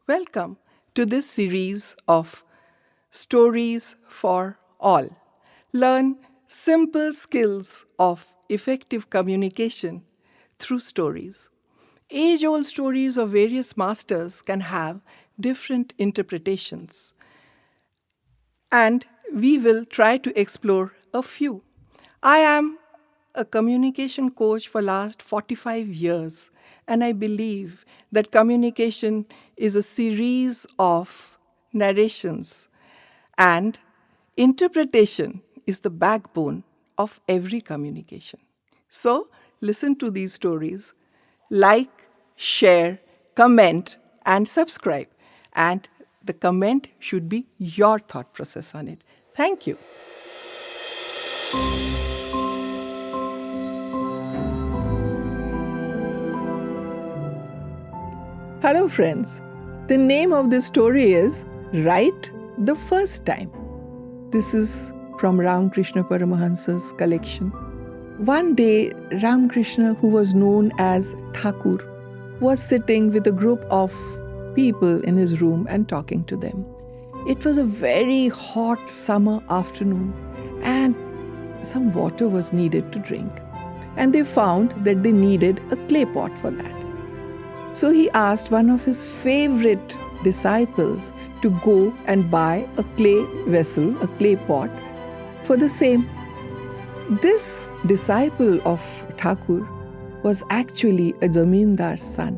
Welcome to this series of Stories for All. Learn simple skills of effective communication through stories. Age-old stories of various masters can have different interpretations, and we will try to explore a few. I am a communication coach for last 45 years, and I believe that communication is a series of narrations, and interpretation is the backbone of every communication. So, listen to these stories, like, share, comment, and subscribe. And the comment should be your thought process on it. Thank you. Hello, friends. The name of this story is Right the First Time. This is from Ramakrishna Paramahansa's collection. One day, Ramakrishna, who was known as Thakur, was sitting with a group of people in his room and talking to them. It was a very hot summer afternoon, and some water was needed to drink. And they found that they needed a clay pot for that. So he asked one of his favorite disciples to go and buy a clay vessel, a clay pot, for the same. This disciple of Thakur was actually a zamindar's son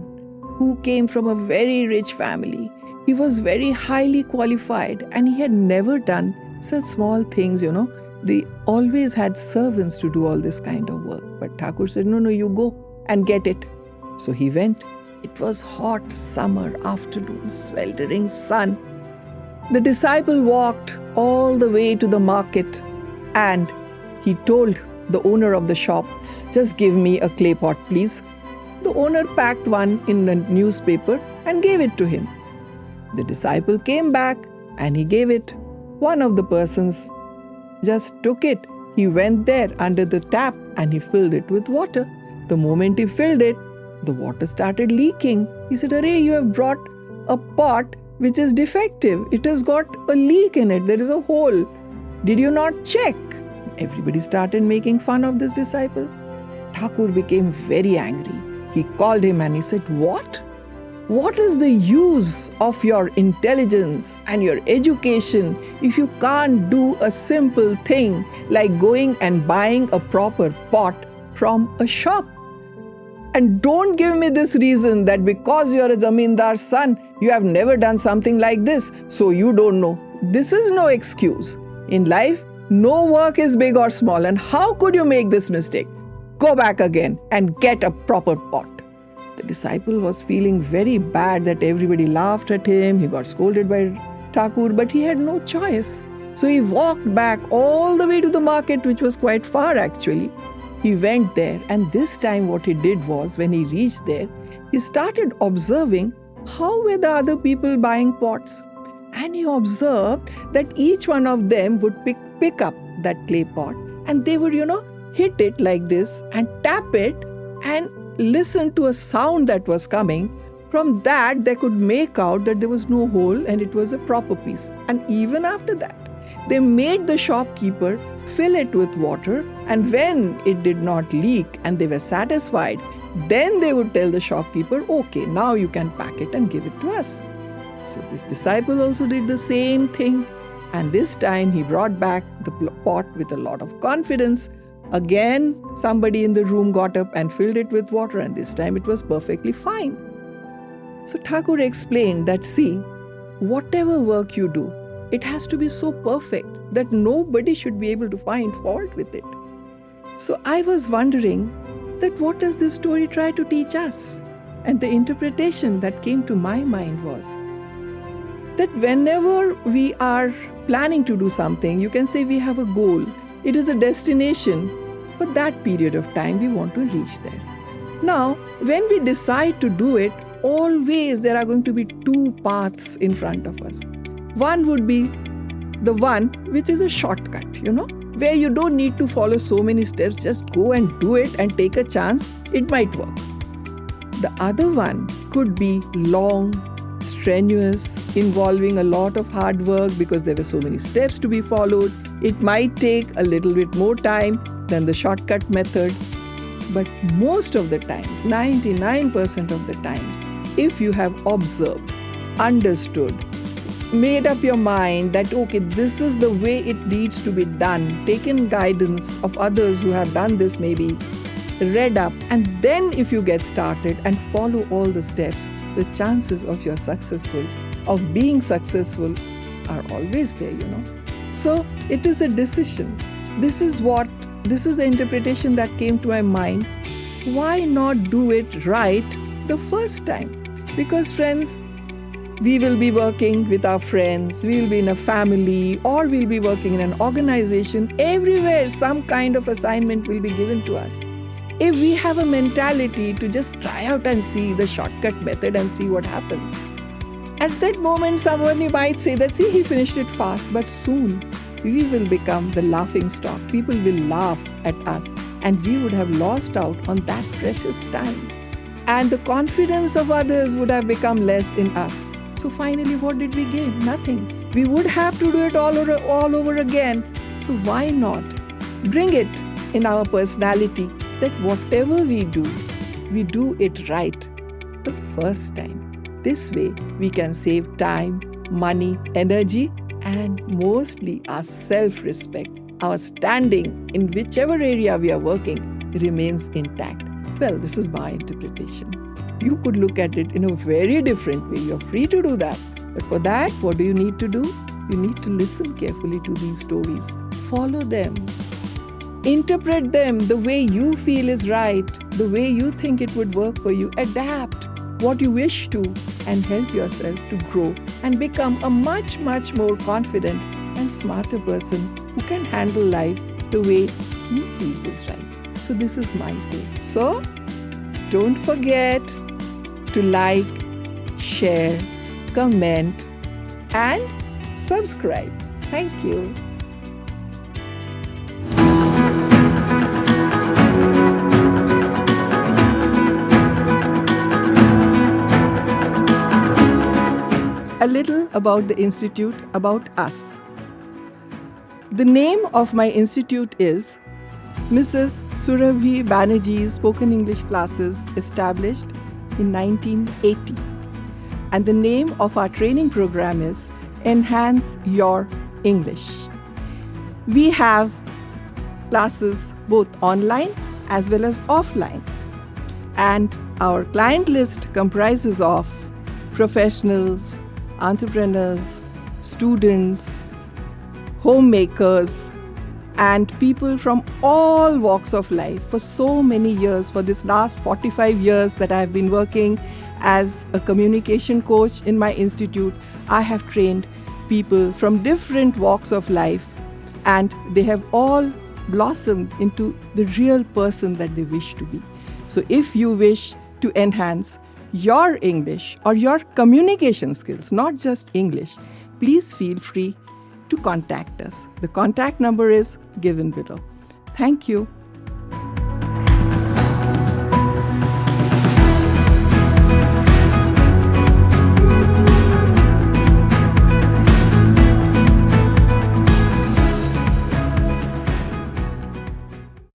who came from a very rich family. He was very highly qualified and he had never done such small things, They always had servants to do all this kind of work. But Thakur said, no, you go and get it. So he went. It was hot summer afternoon, sweltering sun. The disciple walked all the way to the market and he told the owner of the shop, just give me a clay pot, please. The owner packed one in a newspaper and gave it to him. The disciple came back and he gave it. One of the persons just took it. He went there under the tap and he filled it with water. The moment he filled it, the water started leaking. He said, Arey, you have brought a pot which is defective. It has got a leak in it. There is a hole. Did you not check? Everybody started making fun of this disciple. Thakur became very angry. He called him and he said, What? What is the use of your intelligence and your education if you can't do a simple thing like going and buying a proper pot from a shop? And don't give me this reason that because you are a zamindar's son, you have never done something like this, so you don't know. This is no excuse. In life, no work is big or small, and how could you make this mistake? Go back again and get a proper pot. The disciple was feeling very bad that everybody laughed at him. He got scolded by Thakur, but he had no choice. So he walked back all the way to the market, which was quite far actually. He went there, and this time what he did was, when he reached there, he started observing how were the other people buying pots. And he observed that each one of them would pick up that clay pot and they would, hit it like this and tap it and listen to a sound that was coming. From that, they could make out that there was no hole and it was a proper piece. And even after that, they made the shopkeeper fill it with water, and when it did not leak and they were satisfied, then they would tell the shopkeeper, okay, now you can pack it and give it to us. So this disciple also did the same thing, and this time he brought back the pot with a lot of confidence. Again, somebody in the room got up and filled it with water, and this time it was perfectly fine. So Thakur explained that, see, whatever work you do, it has to be so perfect that nobody should be able to find fault with it. So I was wondering that what does this story try to teach us? And the interpretation that came to my mind was that whenever we are planning to do something, you can say we have a goal. It is a destination. For that period of time, we want to reach there. Now, when we decide to do it, always there are going to be two paths in front of us. One would be the one which is a shortcut, where you don't need to follow so many steps, just go and do it and take a chance, it might work. The other one could be long, strenuous, involving a lot of hard work because there were so many steps to be followed. It might take a little bit more time than the shortcut method. But most of the times, 99% of the times, if you have observed, understood, made up your mind that, okay, this is the way it needs to be done, taken guidance of others who have done this maybe, read up, and then if you get started and follow all the steps, the chances of being successful are always there, So it is a decision. This is the interpretation that came to my mind. Why not do it right the first time? Because friends, we will be working with our friends, we will be in a family, or we'll be working in an organization. Everywhere, some kind of assignment will be given to us. If we have a mentality to just try out and see the shortcut method and see what happens, at that moment, somebody might say that, see, he finished it fast, but soon we will become the laughing stock. People will laugh at us, and we would have lost out on that precious time. And the confidence of others would have become less in us. So finally, what did we gain? Nothing. We would have to do it all over again. So why not bring it in our personality that whatever we do it right the first time. This way, we can save time, money, energy, and mostly our self-respect. Our standing in whichever area we are working remains intact. Well, this is my interpretation. You could look at it in a very different way. You're free to do that. But for that, what do you need to do? You need to listen carefully to these stories. Follow them. Interpret them the way you feel is right, the way you think it would work for you. Adapt what you wish to and help yourself to grow and become a much, much more confident and smarter person who can handle life the way he feels is right. So this is my take. So don't forget to like, share, comment, and subscribe. Thank you. A little about the Institute, about us. The name of my institute is Mrs. Surabhi Banerjee's Spoken English Classes, established in 1980. And the name of our training program is Enhance Your English. We have classes both online as well as offline. And our client list comprises of professionals, entrepreneurs, students, homemakers, and people from all walks of life. For so many years, for this last 45 years that I have been working as a communication coach in my institute, I have trained people from different walks of life, and they have all blossomed into the real person that they wish to be. So if you wish to enhance your English or your communication skills, not just English, please feel free to contact us. The contact number is given below. Thank you.